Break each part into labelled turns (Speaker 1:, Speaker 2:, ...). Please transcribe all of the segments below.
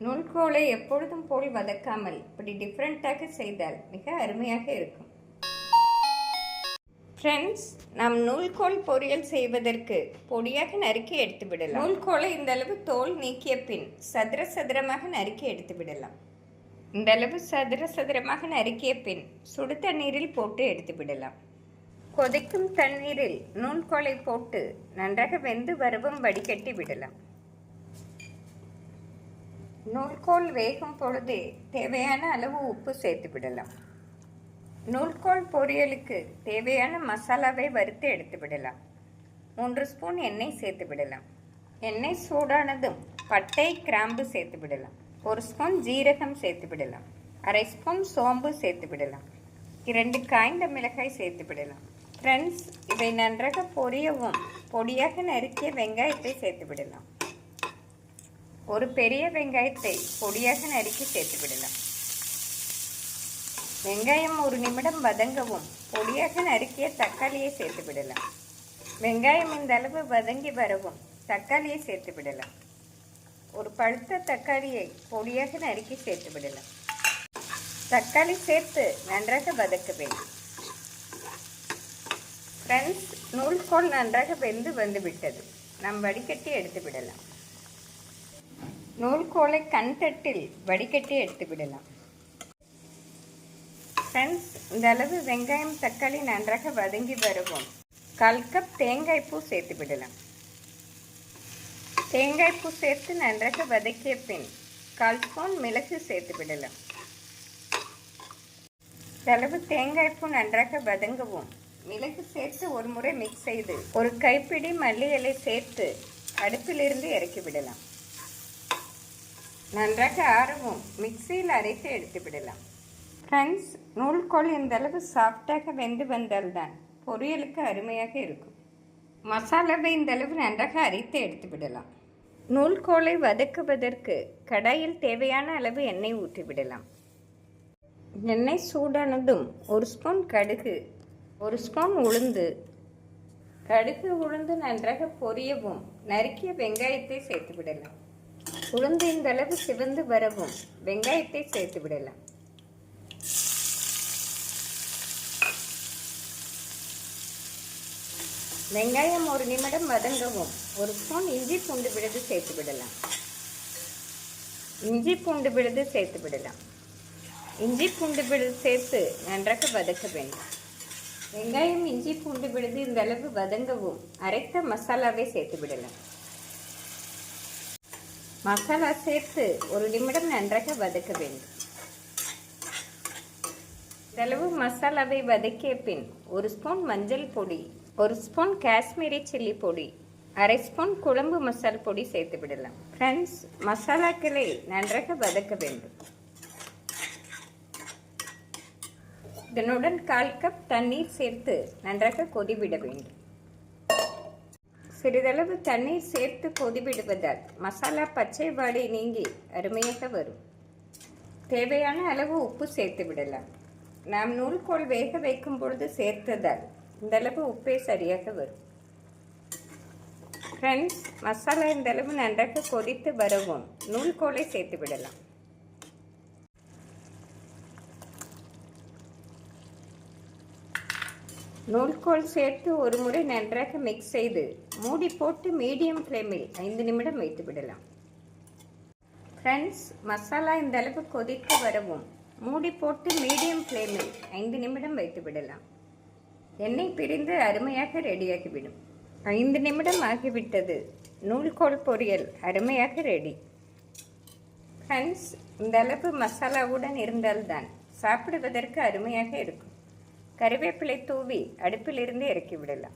Speaker 1: நூல்கோலை எப்பொழுதும் போல் வதக்காமல் இப்படி டிஃப்ரெண்ட்டாக செய்தால் மிக அருமையாக இருக்கும். ஃப்ரெண்ட்ஸ், நாம் நூல்கோல் பொரியல் செய்வதற்கு பொடியாக நறுக்கி எடுத்து விடலாம். நூல்கோலை இந்த அளவு தோல் நீக்கிய பின் சதுர சதுரமாக நறுக்கி எடுத்து விடலாம். இந்த அளவு சதுர சதுரமாக நறுக்கிய பின் சுடு தண்ணீரில் போட்டு எடுத்து விடலாம். கொதிக்கும் தண்ணீரில் நூல்கோலை போட்டு நன்றாக வெந்து வரவும் வடிகட்டி விடலாம். நூல்கோல் வேகும் பொழுதே தேவையான அளவு உப்பு சேர்த்து விடலாம். நூல்கோல் பொரியலுக்கு தேவையான மசாலாவை வறுத்து எடுத்து விடலாம். 3 ஸ்பூன் எண்ணெய் சேர்த்து விடலாம். எண்ணெய் சூடானதும் பட்டை, கிராம்பு சேர்த்து விடலாம். 1 ஸ்பூன் ஜீரகம் சேர்த்து விடலாம். அரை ஸ்பூன் சோம்பு சேர்த்து விடலாம். 2 காய்ந்த மிளகாய் சேர்த்து விடலாம். ஃப்ரெண்ட்ஸ், இவை நன்றாக பொரியவும் பொடியாக நறுக்கிய வெங்காயத்தை சேர்த்து விடலாம். ஒரு பெரிய வெங்காயத்தை பொடியாக நறுக்கி சேர்த்து விடலாம். வெங்காயம் 1 நிமிடம் வதங்கவும் பொடியாக நறுக்கிய தக்காளியை சேர்த்து விடலாம். வெங்காயம் இந்த அளவு வதங்கி வரவும் தக்காளியை சேர்த்து விடலாம். ஒரு பழுத்த தக்காளியை பொடியாக நறுக்கி சேர்த்து விடலாம். தக்காளி சேர்த்து நன்றாக வதக்க வேண்டும். ஃப்ரெண்ட்ஸ், நூல்கோல் நன்றாக வெந்து வந்துவிட்டது. நாம் வடிகட்டி எடுத்து விடலாம். நூல்கோலை கண்தட்டில் வடிகட்டி எடுத்து விடலாம். ஃப்ரெண்ட்ஸ், இந்த அளவு வெங்காயம், தக்காளி நன்றாக வதங்கி வருவோம் 1/4 கப் தேங்காய் பூ சேர்த்து விடலாம். தேங்காய் பூ சேர்த்து நன்றாக வதக்கிய பின் 1/4 ஸ்பூன் மிளகு சேர்த்து விடலாம். இந்த அளவு தேங்காய் பூ நன்றாக வதங்கவும் மிளகு சேர்த்து ஒரு முறை மிக்ஸ் செய்து ஒரு கைப்பிடி மல்லி இலை சேர்த்து அடுப்பிலிருந்து இறக்கி விடலாம். நன்றாக ஆறவும் மிக்சியில் அரைத்து எடுத்து விடலாம். ஃப்ரெண்ட்ஸ், நூல்கோல் இந்த அளவு சாஃப்டாக வெந்து வந்தால்தான் பொரியலுக்கு அருமையாக இருக்கும். மசாலாவை இந்த அளவு நன்றாக அரைத்து எடுத்து விடலாம். நூல்கோலை வதக்குவதற்கு கடாயில் தேவையான அளவு எண்ணெய் ஊற்றி விடலாம். எண்ணெய் சூடானதும் 1 ஸ்பூன் கடுகு, 1 ஸ்பூன் உளுந்து, கடுகு உளுந்து நன்றாக பொரியவும் நறுக்கிய வெங்காயத்தை சேர்த்து விடலாம். உளுந்து இந்த அளவு சிவந்து வரவும் வெங்காயத்தை சேர்த்து விடலாம். வெங்காயம் 1 நிமிடம் வதங்கவும் 1 ஸ்பூன் இஞ்சி பூண்டு விழுது சேர்த்து விடலாம். இஞ்சி பூண்டு விழுது சேர்த்து விடலாம். இஞ்சி பூண்டு விழுது சேர்த்து நன்றாக வதக்க வேண்டும். வெங்காயம், இஞ்சி பூண்டு விழுது இந்த அளவு வதங்கவும் அரைத்த மசாலாவை சேர்த்து விடலாம். மசாலா சேர்த்து 1 நிமிடம் நன்றாக வதக்க வேண்டும். இந்தளவு மசாலாவை வதக்கிய பின் 1 ஸ்பூன் மஞ்சள் பொடி, 1 ஸ்பூன் காஷ்மீரி சில்லி பொடி, அரை ஸ்பூன் குழம்பு மசால் பொடி சேர்த்து விடலாம். ஃப்ரெண்ட்ஸ், மசாலாக்களை நன்றாக வதக்க வேண்டும். இதனுடன் 1/4 கப் தண்ணீர் சேர்த்து நன்றாக கொதிவிட வேண்டும். சிறிதளவு தண்ணீர் சேர்த்து கொதிவிடுவதால் மசாலா பச்சை வாடை நீங்கி அருமையாக வரும். தேவையான அளவு உப்பு சேர்த்து விடலாம். நாம் நூல்கோல் வேக வைக்கும் பொழுது சேர்த்ததால் இந்த அளவு உப்பே சரியாக வரும். ஃப்ரெண்ட்ஸ், மசாலா இந்த அளவு நன்றாக கொதித்து வரவும் நூல்கோலை சேர்த்து விடலாம். நூல்கோல் சேர்த்து ஒரு முறை நன்றாக மிக்ஸ் செய்து மூடி போட்டு மீடியம் ஃப்ளேமில் 5 நிமிடம் வைத்து விடலாம். ஃப்ரெண்ட்ஸ், மசாலா இந்த அளவு கொதித்து வரவும் மூடி போட்டு மீடியம் ஃப்ளேமில் 5 நிமிடம் வைத்து விடலாம். எண்ணெய் பிரிந்து அருமையாக ரெடியாகிவிடும். 5 நிமிடம் ஆகிவிட்டது. நூல்கோல் பொரியல் அருமையாக ரெடி. ஃப்ரெண்ட்ஸ், இந்த அளவு மசாலாவுடன் இருந்தால்தான் சாப்பிடுவதற்கு அருமையாக இருக்கும். கறிவேப்பிலை தூவி அடுப்பிலிருந்து இறக்கி விடலாம்.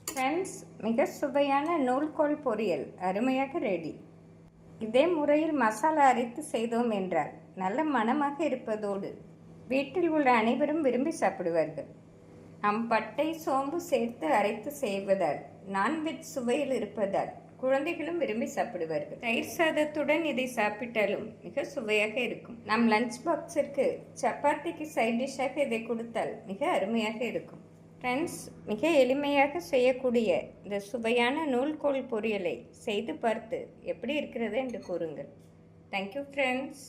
Speaker 1: ஃப்ரெண்ட்ஸ், மிக சுவையான நூல்கோல் பொரியல் அருமையாக ரெடி. இதே முறையில் மசாலா அரைத்து செய்தோம் என்றால் நல்ல மணமாக இருப்பதோடு வீட்டில் உள்ள அனைவரும் விரும்பி சாப்பிடுவார்கள். நாம் பட்டை, சோம்பு சேர்த்து அரைத்து செய்வதால் நான்வெஜ் சுவையில் இருப்பதால் குழந்தைகளும் விரும்பி சாப்பிடுவார்கள். தயிர் சாதத்துடன் இதை சாப்பிட்டாலும் மிக சுவையாக இருக்கும். நம் லஞ்ச் பாக்ஸிற்கு சப்பாத்திக்கு சைட் டிஷ்ஷாக இதை கொடுத்தால் மிக அருமையாக இருக்கும். ஃப்ரெண்ட்ஸ், மிக எளிமையாக செய்யக்கூடிய இந்த சுவையான நூல்கோல் பொரியலை செய்து பார்த்து எப்படி இருக்கிறது என்று கூறுங்கள். Thank you friends.